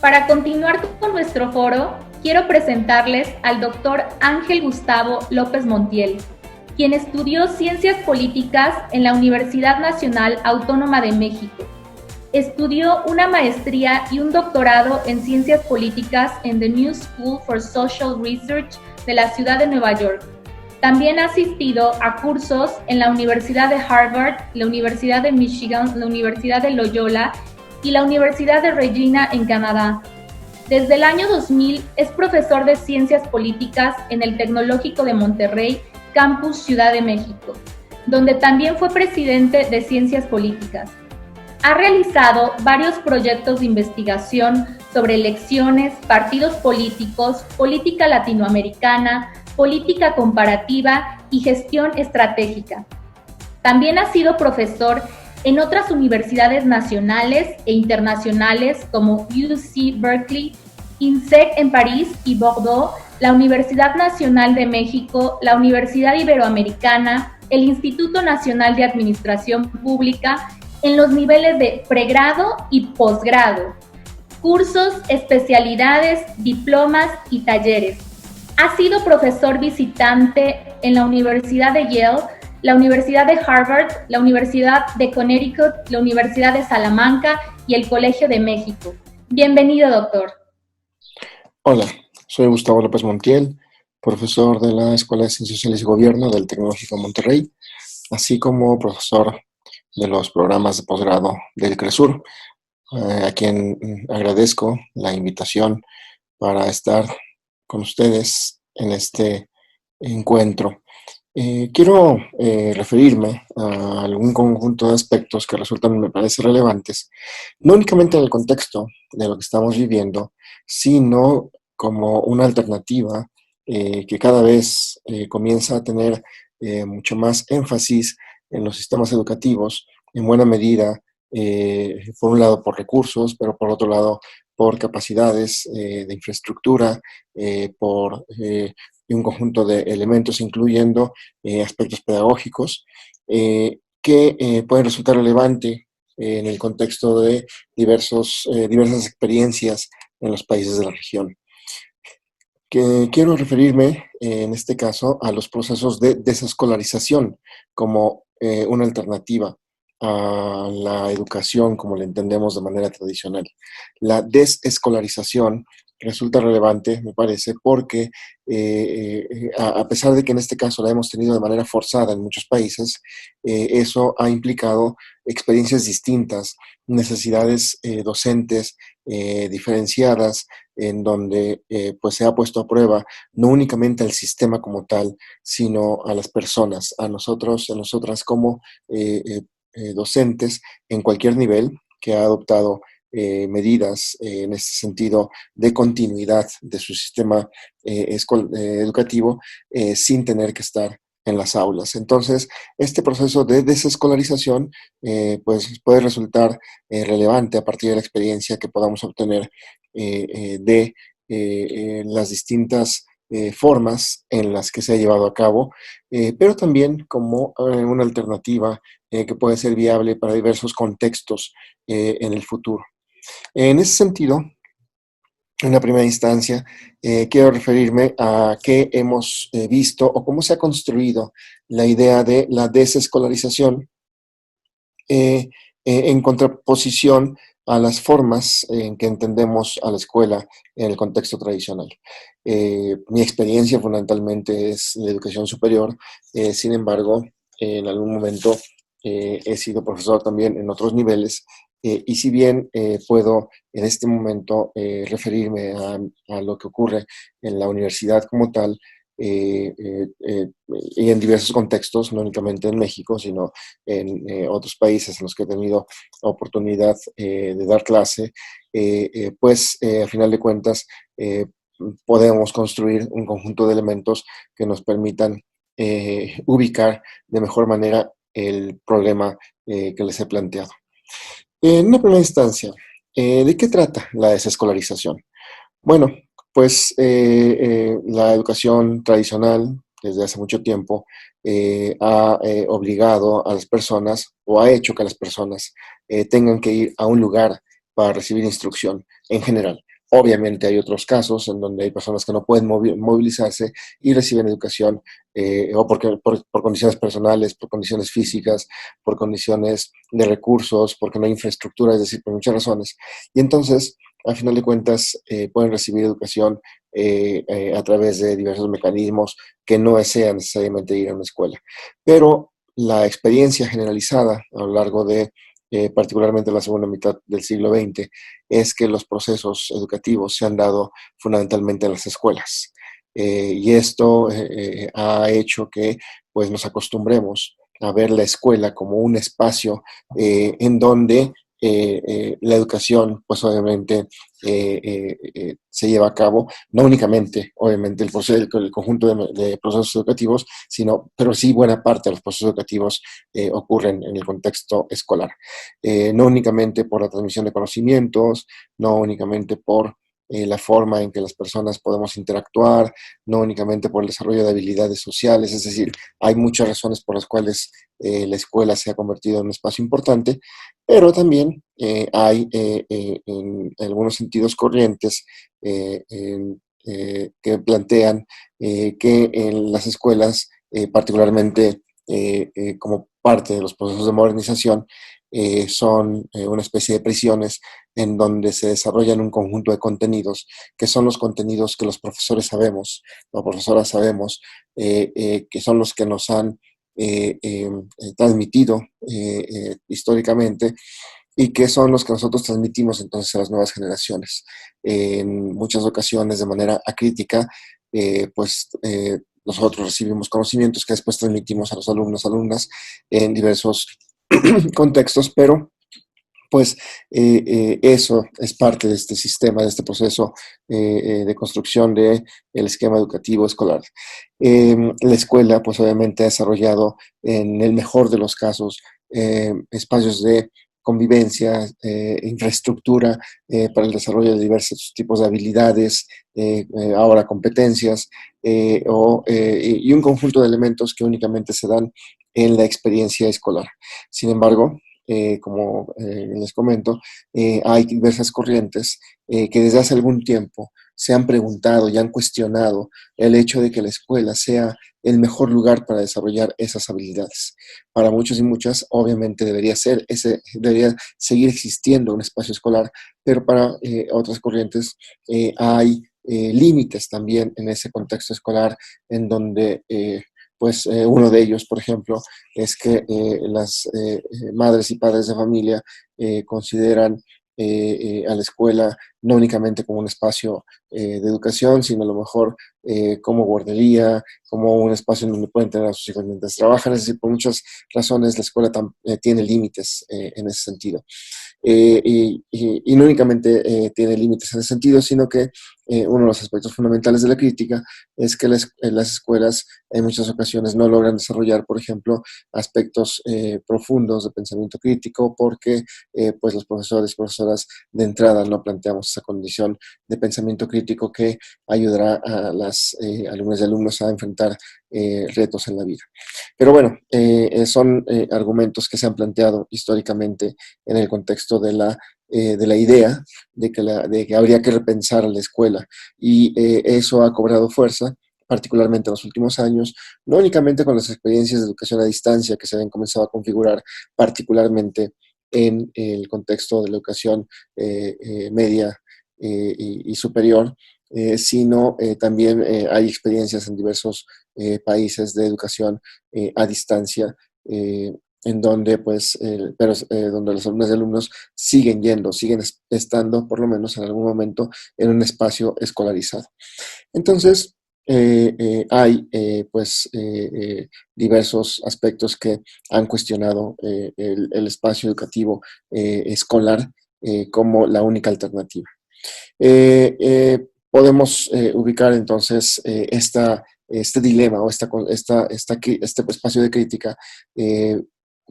Para continuar con nuestro foro, quiero presentarles al doctor Ángel Gustavo López Montiel, quien estudió Ciencias Políticas en la Universidad Nacional Autónoma de México. Estudió una maestría y un doctorado en Ciencias Políticas en The New School for Social Research de la ciudad de Nueva York. También ha asistido a cursos en la Universidad de Harvard, la Universidad de Michigan, la Universidad de Loyola y la Universidad de Regina en Canadá. Desde el año 2000 es profesor de Ciencias Políticas en el Tecnológico de Monterrey, Campus Ciudad de México, donde también fue presidente de Ciencias Políticas. Ha realizado varios proyectos de investigación sobre elecciones, partidos políticos, política latinoamericana, política comparativa y gestión estratégica. También ha sido profesor en otras universidades nacionales e internacionales como UC Berkeley, INSEC en París y Bordeaux, la Universidad Nacional de México, la Universidad Iberoamericana, el Instituto Nacional de Administración Pública, en los niveles de pregrado y posgrado, cursos, especialidades, diplomas y talleres. Ha sido profesor visitante en la Universidad de Yale, la Universidad de Harvard, la Universidad de Connecticut, la Universidad de Salamanca y el Colegio de México. Bienvenido, doctor. Hola, soy Gustavo López Montiel, profesor de la Escuela de Ciencias Sociales y Gobierno del Tecnológico de Monterrey, así como profesor de los programas de posgrado del CRESUR, a quien agradezco la invitación para estar con ustedes en este encuentro. Quiero referirme a algún conjunto de aspectos que resultan, me parece, relevantes, no únicamente en el contexto de lo que estamos viviendo, sino como una alternativa que cada vez comienza a tener mucho más énfasis en los sistemas educativos, en buena medida, por un lado por recursos, pero por otro lado por capacidades de infraestructura, por un conjunto de elementos, incluyendo aspectos pedagógicos, que pueden resultar relevantes en el contexto de diversas experiencias en los países de la región. Quiero referirme, en este caso, a los procesos de desescolarización como una alternativa a la educación como la entendemos de manera tradicional. La desescolarización resulta relevante, me parece, porque a pesar de que en este caso la hemos tenido de manera forzada en muchos países, eso ha implicado experiencias distintas, necesidades docentes diferenciadas, en donde pues se ha puesto a prueba no únicamente al sistema como tal, sino a las personas, a nosotros, a nosotras como docentes en cualquier nivel que ha adoptado medidas en este sentido de continuidad de su sistema educativo sin tener que estar en las aulas. Entonces, este proceso de desescolarización pues puede resultar relevante a partir de la experiencia que podamos obtener de las distintas formas en las que se ha llevado a cabo, pero también como una alternativa que puede ser viable para diversos contextos en el futuro. En ese sentido, en una primera instancia, quiero referirme a qué hemos visto o cómo se ha construido la idea de la desescolarización en contraposición a las formas en que entendemos a la escuela en el contexto tradicional. Mi experiencia fundamentalmente es la educación superior, sin embargo, en algún momento he sido profesor también en otros niveles, y si bien puedo en este momento referirme a lo que ocurre en la universidad como tal, y en diversos contextos, no únicamente en México, sino en otros países en los que he tenido la oportunidad de dar clase, pues a final de cuentas podemos construir un conjunto de elementos que nos permitan ubicar de mejor manera el problema que les he planteado. En una primera instancia, ¿de qué trata la desescolarización? Bueno, pues la educación tradicional desde hace mucho tiempo ha obligado a las personas o ha hecho que las personas tengan que ir a un lugar para recibir instrucción en general. Obviamente hay otros casos en donde hay personas que no pueden movilizarse y reciben educación o por condiciones personales, por condiciones físicas, por condiciones de recursos, porque no hay infraestructura, es decir, por muchas razones. Y entonces, a final de cuentas, pueden recibir educación a través de diversos mecanismos que no sean necesariamente ir a una escuela. Pero la experiencia generalizada a lo largo de particularmente la segunda mitad del siglo XX, es que los procesos educativos se han dado fundamentalmente en las escuelas. Y esto ha hecho que pues, nos acostumbremos a ver la escuela como un espacio en donde la educación, pues obviamente, se lleva a cabo, no únicamente, obviamente, el conjunto de procesos educativos, pero sí buena parte de los procesos educativos ocurren en el contexto escolar. No únicamente por la transmisión de conocimientos, no únicamente por la forma en que las personas podemos interactuar, no únicamente por el desarrollo de habilidades sociales, es decir, hay muchas razones por las cuales la escuela se ha convertido en un espacio importante, pero también hay en algunos sentidos corrientes que plantean que en las escuelas, particularmente como parte de los procesos de modernización, son una especie de prisiones en donde se desarrollan un conjunto de contenidos que son los contenidos que los profesores sabemos, o profesoras sabemos, que son los que nos han transmitido históricamente y que son los que nosotros transmitimos entonces a las nuevas generaciones. En muchas ocasiones de manera acrítica, nosotros recibimos conocimientos que después transmitimos a los alumnos, alumnas en diversos contextos, pero pues eso es parte de este sistema, de este proceso de construcción del esquema educativo escolar. La escuela, pues obviamente ha desarrollado en el mejor de los casos espacios de convivencia, infraestructura para el desarrollo de diversos tipos de habilidades, ahora competencias, y un conjunto de elementos que únicamente se dan en la experiencia escolar. Sin embargo, como les comento, hay diversas corrientes que desde hace algún tiempo se han preguntado y han cuestionado el hecho de que la escuela sea el mejor lugar para desarrollar esas habilidades. Para muchos y muchas, obviamente debería seguir existiendo un espacio escolar, pero para otras corrientes hay límites también en ese contexto escolar en donde uno de ellos, por ejemplo, es que las madres y padres de familia consideran a la escuela no únicamente como un espacio de educación, sino a lo mejor como guardería, como un espacio en donde pueden tener a sus hijos mientras trabajan. Es decir, por muchas razones la escuela tiene límites en ese sentido. Y no únicamente tiene límites en ese sentido, sino que uno de los aspectos fundamentales de la crítica es que las escuelas en muchas ocasiones no logran desarrollar, por ejemplo, aspectos profundos de pensamiento crítico porque pues los profesores y profesoras de entrada no planteamos esa condición de pensamiento crítico que ayudará a las alumnas y alumnos a enfrentar retos en la vida. Pero bueno, son argumentos que se han planteado históricamente en el contexto de la idea de que habría que repensar la escuela y eso ha cobrado fuerza particularmente en los últimos años, no únicamente con las experiencias de educación a distancia que se habían comenzado a configurar particularmente en el contexto de la educación media y superior, sino también hay experiencias en diversos países de educación a distancia, en donde, donde los alumnos y alumnos siguen yendo, siguen estando, por lo menos en algún momento, en un espacio escolarizado. Entonces, hay diversos aspectos que han cuestionado el espacio educativo escolar como la única alternativa. Podemos ubicar entonces este dilema o este espacio de crítica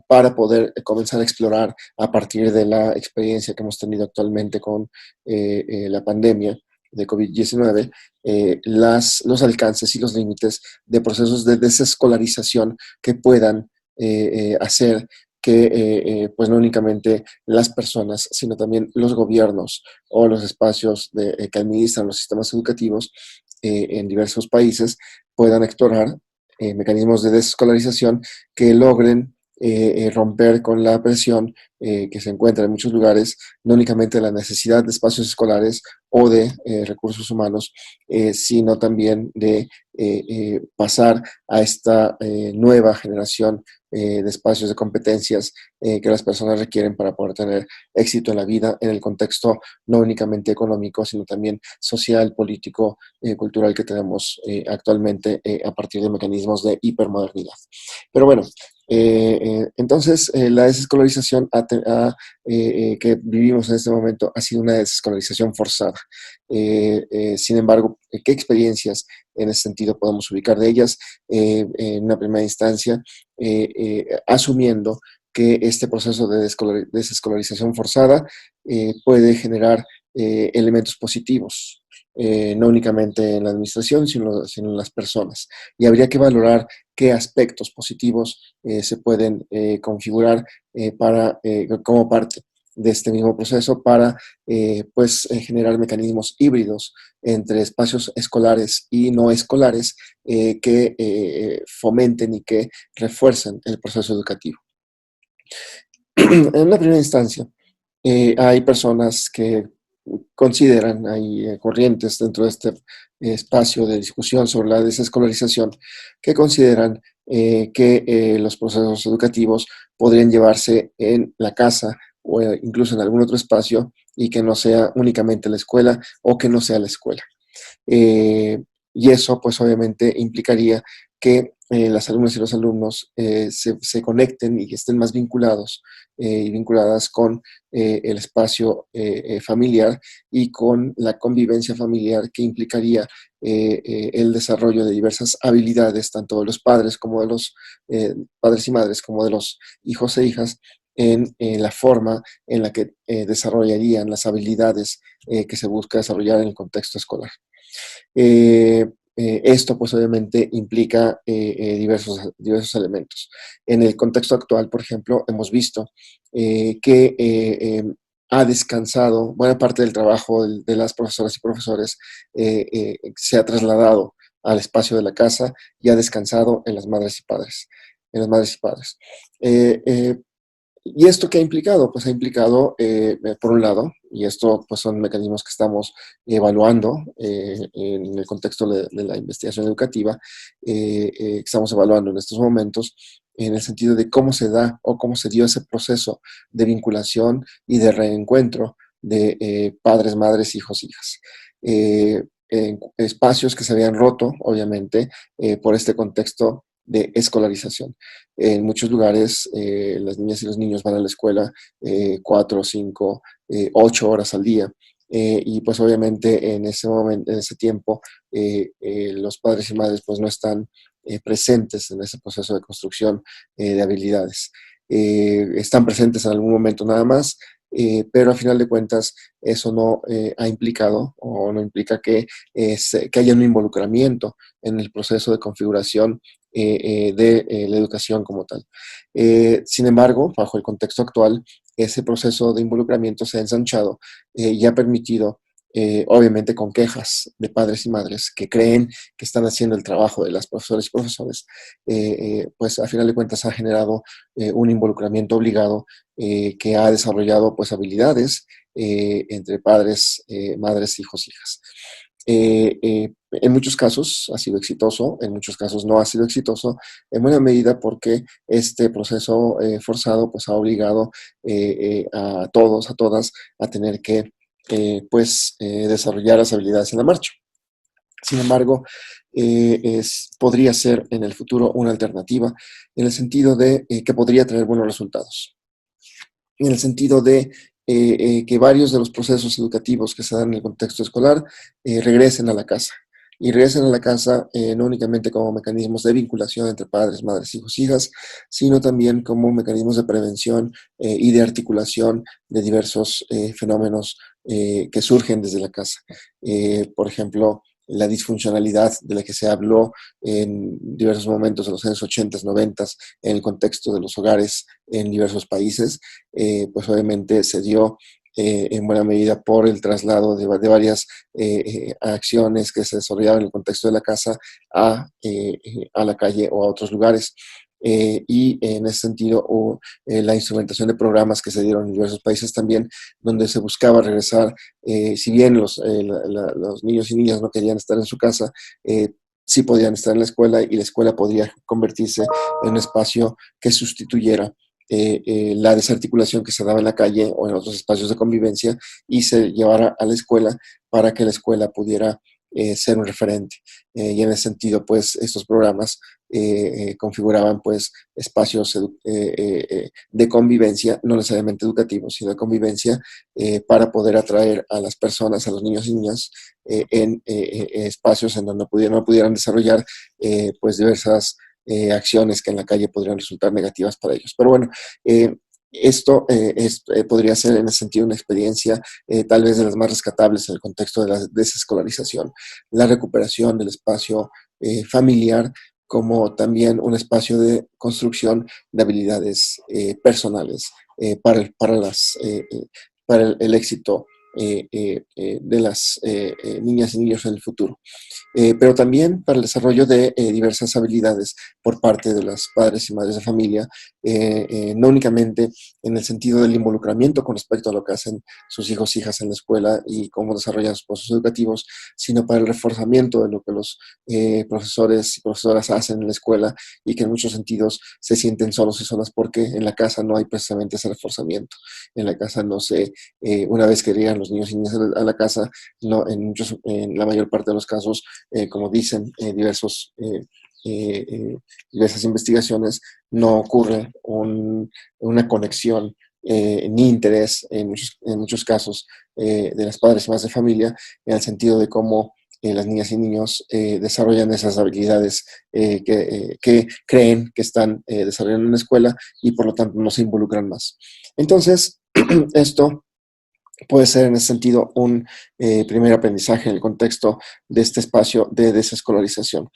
para poder comenzar a explorar a partir de la experiencia que hemos tenido actualmente con la pandemia de COVID-19, los alcances y los límites de procesos de desescolarización que puedan hacer pues no únicamente las personas, sino también los gobiernos o los espacios que administran los sistemas educativos en diversos países puedan explorar mecanismos de desescolarización que logren romper con la presión que se encuentra en muchos lugares, no únicamente la necesidad de espacios escolares o de recursos humanos, sino también de pasar a esta nueva generación de espacios de competencias que las personas requieren para poder tener éxito en la vida en el contexto no únicamente económico, sino también social, político, cultural que tenemos actualmente a partir de mecanismos de hipermodernidad. Pero bueno, entonces la desescolarización que vivimos en este momento ha sido una desescolarización forzada. Sin embargo, ¿qué experiencias en ese sentido podemos ubicar de ellas? En una primera instancia, asumiendo que este proceso de desescolarización forzada puede generar elementos positivos, no únicamente en la administración, sino en las personas. Y habría que valorar qué aspectos positivos se pueden configurar como parte de este mismo proceso para generar mecanismos híbridos entre espacios escolares y no escolares que fomenten y que refuercen el proceso educativo. En una primera instancia, hay personas que consideran, hay corrientes dentro de este espacio de discusión sobre la desescolarización, que consideran que los procesos educativos podrían llevarse en la casa o incluso en algún otro espacio y que no sea únicamente la escuela o que no sea la escuela. Y eso pues obviamente implicaría que las alumnas y los alumnos se conecten y que estén más vinculados y vinculadas con el espacio familiar y con la convivencia familiar que implicaría el desarrollo de diversas habilidades, tanto de los padres como de los padres y madres, como de los hijos e hijas, en la forma en la que desarrollarían las habilidades que se busca desarrollar en el contexto escolar. Esto pues obviamente implica diversos elementos. En el contexto actual, por ejemplo, hemos visto que ha descansado, buena parte del trabajo de las profesoras y profesores se ha trasladado al espacio de la casa y ha descansado en las madres y padres. En las madres y padres. ¿Y esto qué ha implicado? Pues ha implicado, por un lado, y esto pues son mecanismos que estamos evaluando en el contexto de la investigación educativa, que estamos evaluando en estos momentos, en el sentido de cómo se da o cómo se dio ese proceso de vinculación y de reencuentro de padres, madres, hijos, hijas. En espacios que se habían roto, obviamente, por este contexto de escolarización. En muchos lugares las niñas y los niños van a la escuela 4, 5, 8 horas al día. Y pues obviamente en ese momento, en ese tiempo, los padres y madres pues no están presentes en ese proceso de construcción de habilidades. Están presentes en algún momento nada más, pero a final de cuentas eso no ha implicado o no implica que haya un involucramiento en el proceso de configuración de la educación como tal. Sin embargo, bajo el contexto actual, ese proceso de involucramiento se ha ensanchado y ha permitido, obviamente con quejas de padres y madres que creen que están haciendo el trabajo de las profesoras y profesores, pues a final de cuentas ha generado un involucramiento obligado que ha desarrollado pues habilidades entre padres, madres, hijos, hijas. En muchos casos ha sido exitoso, en muchos casos no ha sido exitoso, en buena medida porque este proceso forzado pues ha obligado a todos, a todas, a tener que desarrollar las habilidades en la marcha. Sin embargo, podría ser en el futuro una alternativa en el sentido de que podría tener buenos resultados. En el sentido de que varios de los procesos educativos que se dan en el contexto escolar regresen a la casa. Y regresen a la casa no únicamente como mecanismos de vinculación entre padres, madres, hijos, hijas, sino también como mecanismos de prevención y de articulación de diversos fenómenos que surgen desde la casa. Por ejemplo, la disfuncionalidad de la que se habló en diversos momentos de los años 80, 90, en el contexto de los hogares en diversos países, pues obviamente se dio en buena medida por el traslado de varias acciones que se desarrollaban en el contexto de la casa a la calle o a otros lugares. Y en ese sentido, la instrumentación de programas que se dieron en diversos países también, donde se buscaba regresar, si bien los niños y niñas no querían estar en su casa, sí podían estar en la escuela y la escuela podría convertirse en un espacio que sustituyera la desarticulación que se daba en la calle o en otros espacios de convivencia y se llevara a la escuela para que la escuela pudiera ser un referente. Y en ese sentido, pues, estos programas configuraban, pues, espacios de convivencia, no necesariamente educativos, sino de convivencia, para poder atraer a las personas, a los niños y niñas, en espacios en donde no pudieran desarrollar, pues, diversas acciones que en la calle podrían resultar negativas para ellos. Pero bueno, esto podría ser en ese sentido una experiencia tal vez de las más rescatables en el contexto de la desescolarización, la recuperación del espacio familiar como también un espacio de construcción de habilidades personales para el éxito de las niñas y niños en el futuro. Pero también para el desarrollo de diversas habilidades por parte de los padres y madres de familia, no únicamente en el sentido del involucramiento con respecto a lo que hacen sus hijos e hijas en la escuela y cómo desarrollan sus procesos educativos, sino para el reforzamiento de lo que los profesores y profesoras hacen en la escuela y que en muchos sentidos se sienten solos y solas porque en la casa no hay precisamente ese reforzamiento. En la casa no se, una vez que llegan los niños y niñas a la casa, no, en la mayor parte de los casos, como dicen diversas investigaciones, no ocurre una conexión ni interés en muchos casos de las padres y madres de familia en el sentido de cómo las niñas y niños desarrollan esas habilidades que creen que están desarrollando en una escuela y por lo tanto no se involucran más. Entonces, esto puede ser en ese sentido un primer aprendizaje en el contexto de este espacio de desescolarización.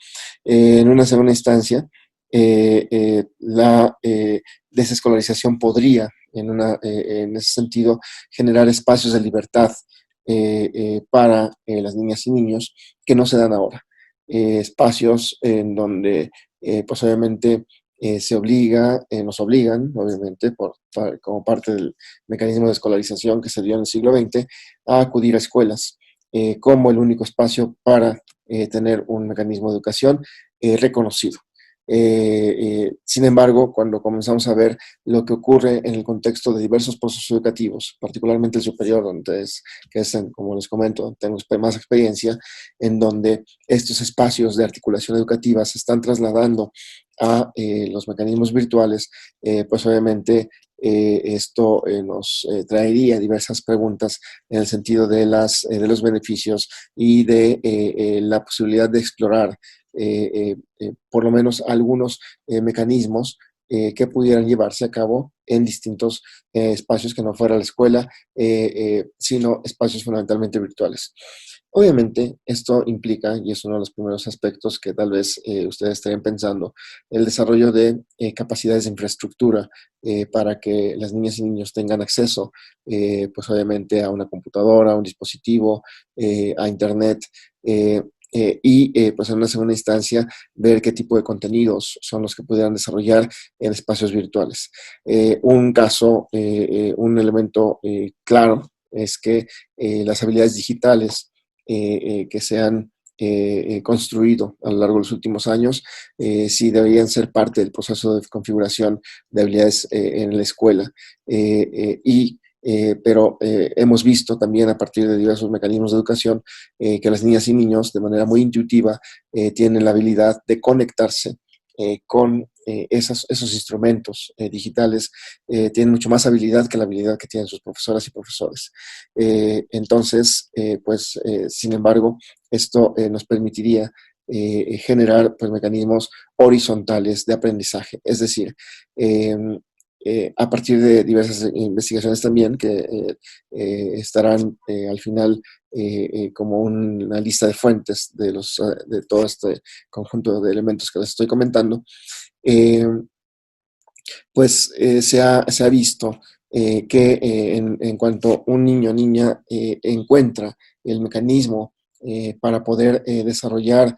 En una segunda instancia, la desescolarización podría, en ese sentido, generar espacios de libertad para las niñas y niños que no se dan ahora. Espacios en donde, pues obviamente, nos obligan, obviamente, como parte del mecanismo de escolarización que se dio en el siglo XX, a acudir a escuelas como el único espacio para tener un mecanismo de educación reconocido. Sin embargo, cuando comenzamos a ver lo que ocurre en el contexto de diversos procesos educativos, particularmente el superior, como les comento, tengo más experiencia, en donde estos espacios de articulación educativa se están trasladando a los mecanismos virtuales, pues obviamente esto nos traería diversas preguntas en el sentido de los beneficios y de la posibilidad de explorar por lo menos algunos mecanismos que pudieran llevarse a cabo en distintos espacios que no fuera la escuela, sino espacios fundamentalmente virtuales. Obviamente, esto implica, y es uno de los primeros aspectos que tal vez ustedes estarían pensando, el desarrollo de capacidades de infraestructura para que las niñas y niños tengan acceso, pues obviamente a una computadora, a un dispositivo, a internet, pues en una segunda instancia ver qué tipo de contenidos son los que pudieran desarrollar en espacios virtuales. Un elemento claro es que las habilidades digitales que se han construido a lo largo de los últimos años, sí deberían ser parte del proceso de configuración de habilidades en la escuela. Pero hemos visto también a partir de diversos mecanismos de educación que las niñas y niños de manera muy intuitiva tienen la habilidad de conectarse con esos instrumentos digitales, tienen mucho más habilidad que la habilidad que tienen sus profesoras y profesores. Entonces, sin embargo, esto nos permitiría generar pues, mecanismos horizontales de aprendizaje, es decir, a partir de diversas investigaciones también que estarán al final como una lista de fuentes de todo este conjunto de elementos que les estoy comentando, eh, pues se ha visto que en cuanto un niño o niña encuentra el mecanismo para poder desarrollar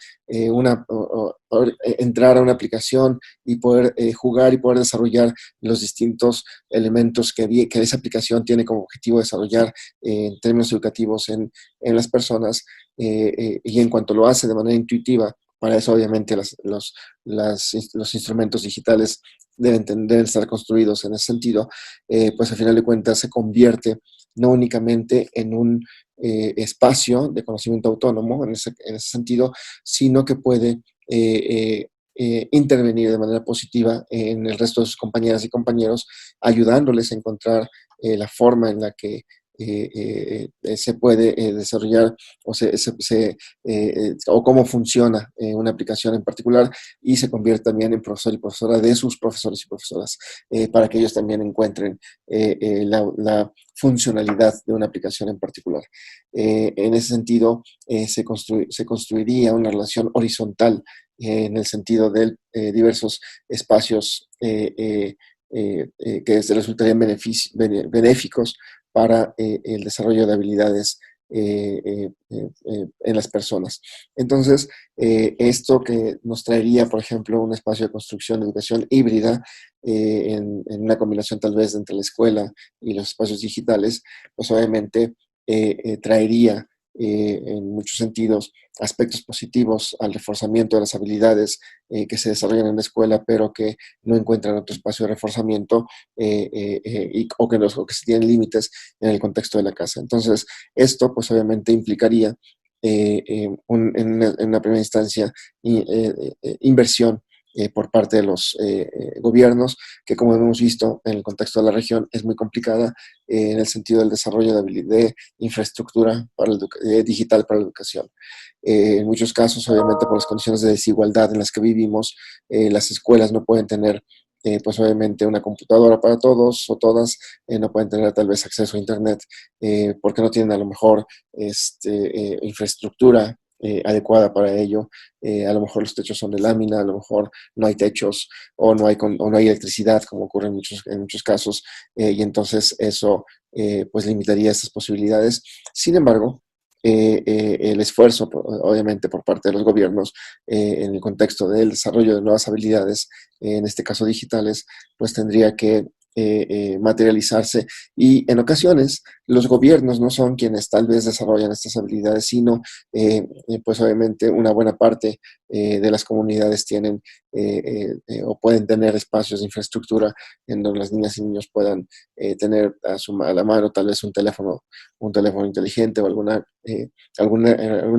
poder entrar a una aplicación y poder jugar y poder desarrollar los distintos elementos que esa aplicación tiene como objetivo desarrollar en términos educativos en las personas, y en cuanto lo hace de manera intuitiva. Para eso, obviamente, los instrumentos digitales deben estar construidos en ese sentido, pues al final de cuentas se convierte no únicamente en un espacio de conocimiento autónomo en ese sentido, sino que puede intervenir de manera positiva en el resto de sus compañeras y compañeros, ayudándoles a encontrar la forma en la que se puede desarrollar o cómo funciona una aplicación en particular, y se convierte también en profesor y profesora de sus profesores y profesoras, para que ellos también encuentren la funcionalidad de una aplicación en particular. En ese sentido, se construiría una relación horizontal en el sentido de diversos espacios que se resultarían benéficos para el desarrollo de habilidades en las personas. Entonces, esto que nos traería, por ejemplo, un espacio de construcción de educación híbrida, en una combinación tal vez entre la escuela y los espacios digitales, pues obviamente traería en muchos sentidos aspectos positivos al reforzamiento de las habilidades que se desarrollan en la escuela, pero que no encuentran otro espacio de reforzamiento, o que se tienen límites en el contexto de la casa. Entonces, esto pues obviamente implicaría en una primera instancia inversión por parte de los gobiernos, que como hemos visto en el contexto de la región es muy complicada en el sentido del desarrollo de infraestructura digital para la educación. En muchos casos, obviamente, por las condiciones de desigualdad en las que vivimos, las escuelas no pueden tener pues obviamente una computadora para todos o todas, no pueden tener tal vez acceso a internet porque no tienen a lo mejor infraestructura adecuada para ello. A lo mejor los techos son de lámina, a lo mejor no hay techos o no hay electricidad, como ocurre en muchos casos, y entonces eso pues limitaría estas posibilidades. Sin embargo, el esfuerzo, obviamente, por parte de los gobiernos en el contexto del desarrollo de nuevas habilidades, en este caso digitales, pues tendría que materializarse, y en ocasiones los gobiernos no son quienes tal vez desarrollan estas habilidades, sino pues obviamente una buena parte de las comunidades tienen o pueden tener espacios de infraestructura en donde las niñas y niños puedan tener a la mano tal vez un teléfono inteligente o alguna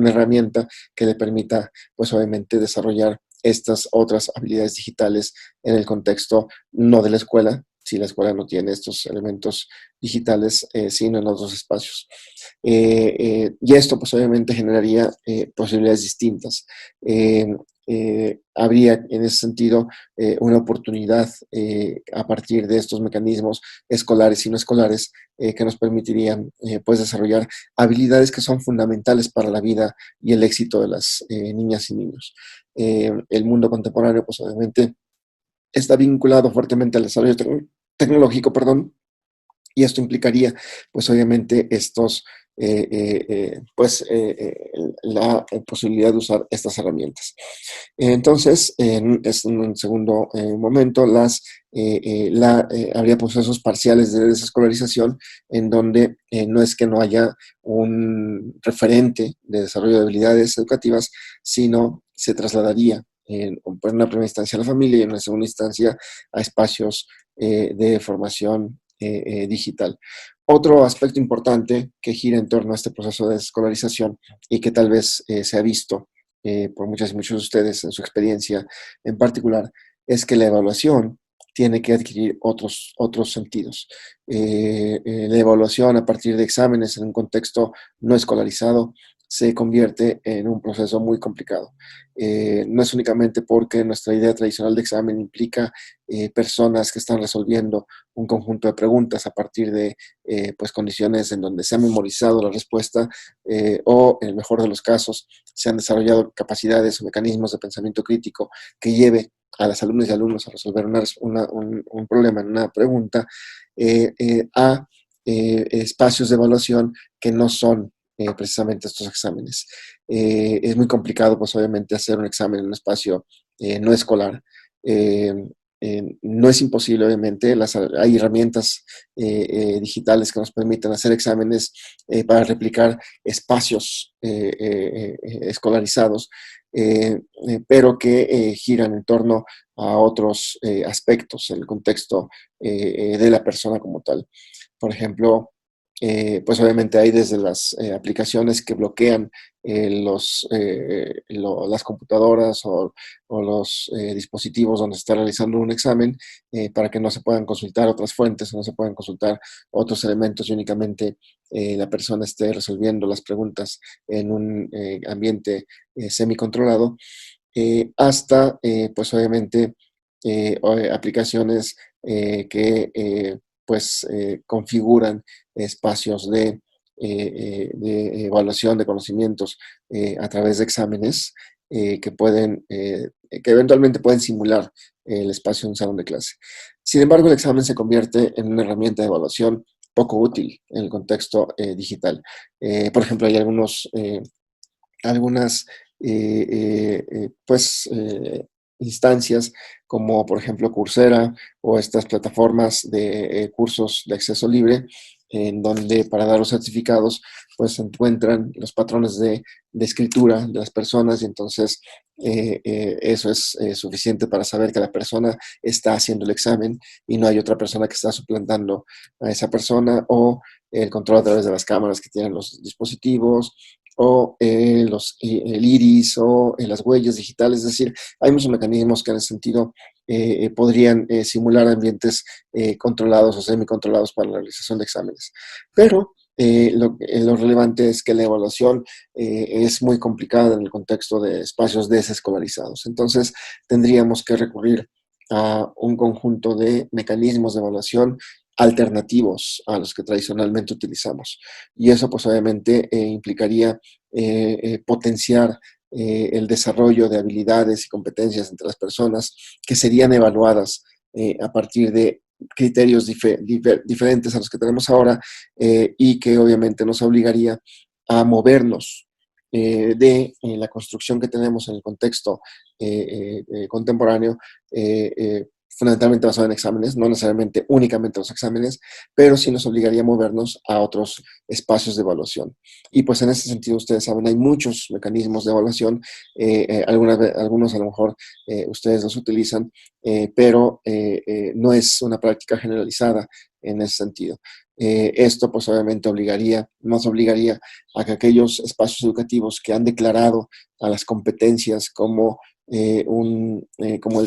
herramienta que le permita pues obviamente desarrollar estas otras habilidades digitales en el contexto no de la escuela, si la escuela no tiene estos elementos digitales, sino en otros espacios. Y esto pues obviamente generaría posibilidades distintas. Habría en ese sentido una oportunidad a partir de estos mecanismos escolares y no escolares que nos permitirían pues desarrollar habilidades que son fundamentales para la vida y el éxito de las niñas y niños. El mundo contemporáneo pues obviamente está vinculado fuertemente al desarrollo tecnológico, perdón, y esto implicaría, pues obviamente, la posibilidad de usar estas herramientas. Entonces, en un segundo momento, habría procesos parciales de desescolarización en donde no es que no haya un referente de desarrollo de habilidades educativas, sino se trasladaría en una primera instancia a la familia y en una segunda instancia a espacios de formación digital. Otro aspecto importante que gira en torno a este proceso de escolarización y que tal vez se ha visto por muchas y muchos de ustedes en su experiencia en particular, es que la evaluación tiene que adquirir otros sentidos. La evaluación a partir de exámenes en un contexto no escolarizado se convierte en un proceso muy complicado. No es únicamente porque nuestra idea tradicional de examen implica personas que están resolviendo un conjunto de preguntas a partir de pues condiciones en donde se ha memorizado la respuesta o, en el mejor de los casos, se han desarrollado capacidades o mecanismos de pensamiento crítico que lleve a las alumnas y alumnos a resolver un problema en una pregunta, a espacios de evaluación que no son precisamente estos exámenes. Es muy complicado, pues obviamente, hacer un examen en un espacio no escolar. Eh, no es imposible, obviamente, hay herramientas digitales que nos permiten hacer exámenes para replicar espacios escolarizados, pero que giran en torno a otros aspectos en el contexto de la persona como tal. Por ejemplo, pues obviamente hay desde las aplicaciones que bloquean las computadoras o los dispositivos donde se está realizando un examen para que no se puedan consultar otras fuentes o no se puedan consultar otros elementos y únicamente la persona esté resolviendo las preguntas en un ambiente semicontrolado, hasta pues obviamente aplicaciones que pues configuran espacios de evaluación de conocimientos a través de exámenes que eventualmente pueden simular el espacio de un salón de clase. Sin embargo, el examen se convierte en una herramienta de evaluación poco útil en el contexto digital. Por ejemplo, hay algunas pues instancias como por ejemplo Coursera o estas plataformas de cursos de acceso libre en donde para dar los certificados pues se encuentran los patrones de escritura de las personas y entonces eso es suficiente para saber que la persona está haciendo el examen y no hay otra persona que está suplantando a esa persona, o el control a través de las cámaras que tienen los dispositivos, o el iris o las huellas digitales. Es decir, hay muchos mecanismos que en ese sentido podrían simular ambientes controlados o semicontrolados para la realización de exámenes. Pero lo relevante es que la evaluación es muy complicada en el contexto de espacios desescolarizados. Entonces, tendríamos que recurrir a un conjunto de mecanismos de evaluación alternativos a los que tradicionalmente utilizamos. Y eso pues obviamente implicaría potenciar el desarrollo de habilidades y competencias entre las personas que serían evaluadas a partir de criterios diferentes a los que tenemos ahora y que obviamente nos obligaría a movernos de la construcción que tenemos en el contexto contemporáneo, fundamentalmente basado en exámenes, no necesariamente únicamente los exámenes, pero sí nos obligaría a movernos a otros espacios de evaluación. Y pues en ese sentido, ustedes saben, hay muchos mecanismos de evaluación, algunos a lo mejor ustedes los utilizan, pero no es una práctica generalizada en ese sentido. Esto pues obviamente nos obligaría a que aquellos espacios educativos que han declarado a las competencias como el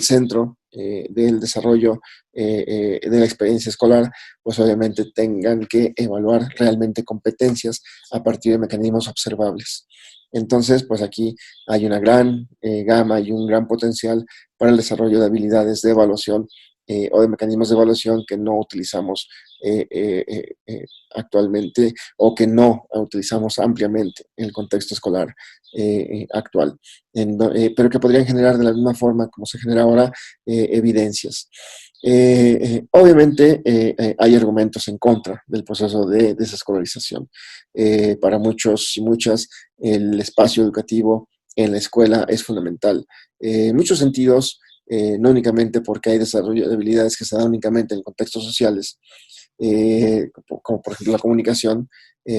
centro del desarrollo de la experiencia escolar, pues obviamente tengan que evaluar realmente competencias a partir de mecanismos observables. Entonces, pues aquí hay una gran gama y un gran potencial para el desarrollo de habilidades de evaluación o de mecanismos de evaluación que no utilizamos actualmente o que no utilizamos ampliamente en el contexto escolar actual, pero que podrían generar de la misma forma como se genera ahora evidencias. Obviamente hay argumentos en contra del proceso de desescolarización. Para muchos y muchas, el espacio educativo en la escuela es fundamental. En muchos sentidos, no únicamente porque hay desarrollo de habilidades que se dan únicamente en contextos sociales, como por ejemplo la comunicación,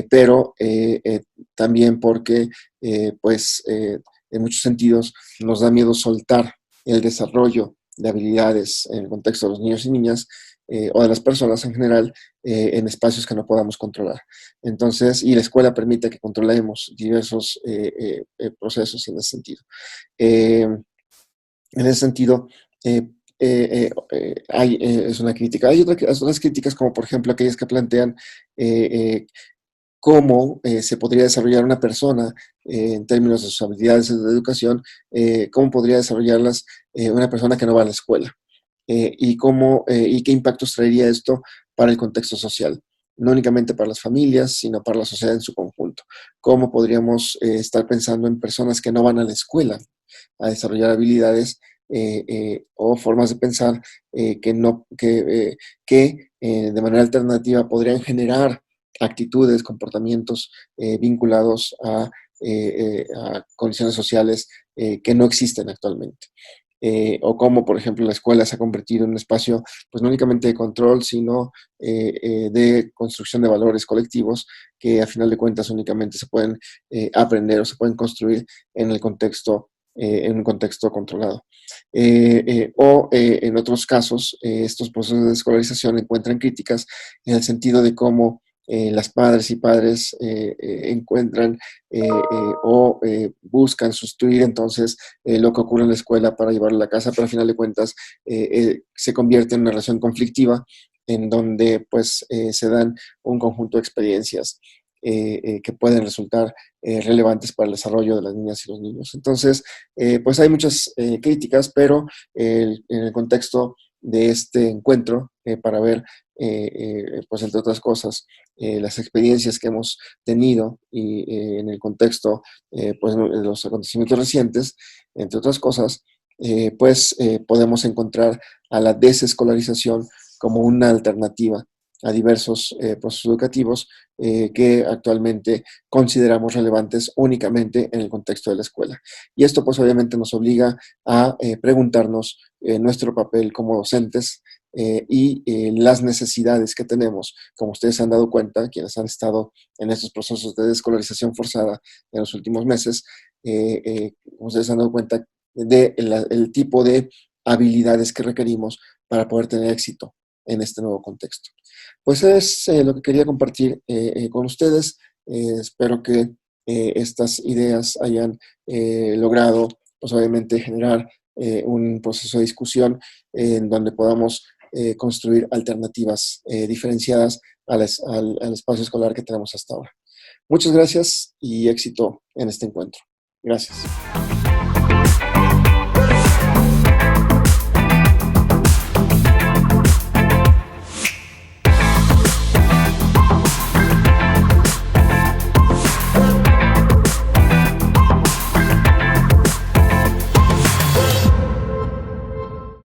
pero también porque pues en muchos sentidos nos da miedo soltar el desarrollo de habilidades en el contexto de los niños y niñas o de las personas en general en espacios que no podamos controlar. Entonces, y la escuela permite que controlemos diversos procesos en ese sentido. En ese sentido, es una crítica. Hay otras críticas, como por ejemplo aquellas que plantean cómo se podría desarrollar una persona en términos de sus habilidades de educación, cómo podría desarrollarlas una persona que no va a la escuela, y qué impactos traería esto para el contexto social, no únicamente para las familias, sino para la sociedad en su conjunto. ¿Cómo podríamos estar pensando en personas que no van a la escuela a desarrollar habilidades o formas de pensar que, no, que de manera alternativa podrían generar actitudes, comportamientos vinculados a condiciones sociales que no existen actualmente? O cómo, por ejemplo, la escuela se ha convertido en un espacio, pues no únicamente de control, sino de construcción de valores colectivos que a final de cuentas únicamente se pueden aprender o se pueden construir en el contexto, en un contexto controlado. En otros casos, estos procesos de escolarización encuentran críticas en el sentido de cómo las madres y padres encuentran buscan sustituir entonces lo que ocurre en la escuela para llevarlo a la casa, pero al final de cuentas se convierte en una relación conflictiva en donde pues se dan un conjunto de experiencias que pueden resultar relevantes para el desarrollo de las niñas y los niños. Entonces, pues hay muchas críticas, pero en el contexto de este encuentro, para ver, pues entre otras cosas, las experiencias que hemos tenido y en el contexto pues, de los acontecimientos recientes, entre otras cosas, podemos encontrar a la desescolarización como una alternativa a diversos procesos educativos que actualmente consideramos relevantes únicamente en el contexto de la escuela. Y esto pues obviamente nos obliga a preguntarnos nuestro papel como docentes las necesidades que tenemos. Como ustedes se han dado cuenta, quienes han estado en estos procesos de descolarización forzada en los últimos meses, ustedes se han dado cuenta del tipo de habilidades que requerimos para poder tener éxito en este nuevo contexto. Pues es lo que quería compartir con ustedes. Espero que estas ideas hayan logrado, pues obviamente, generar un proceso de discusión en donde podamos construir alternativas diferenciadas al espacio escolar que tenemos hasta ahora. Muchas gracias y éxito en este encuentro. Gracias.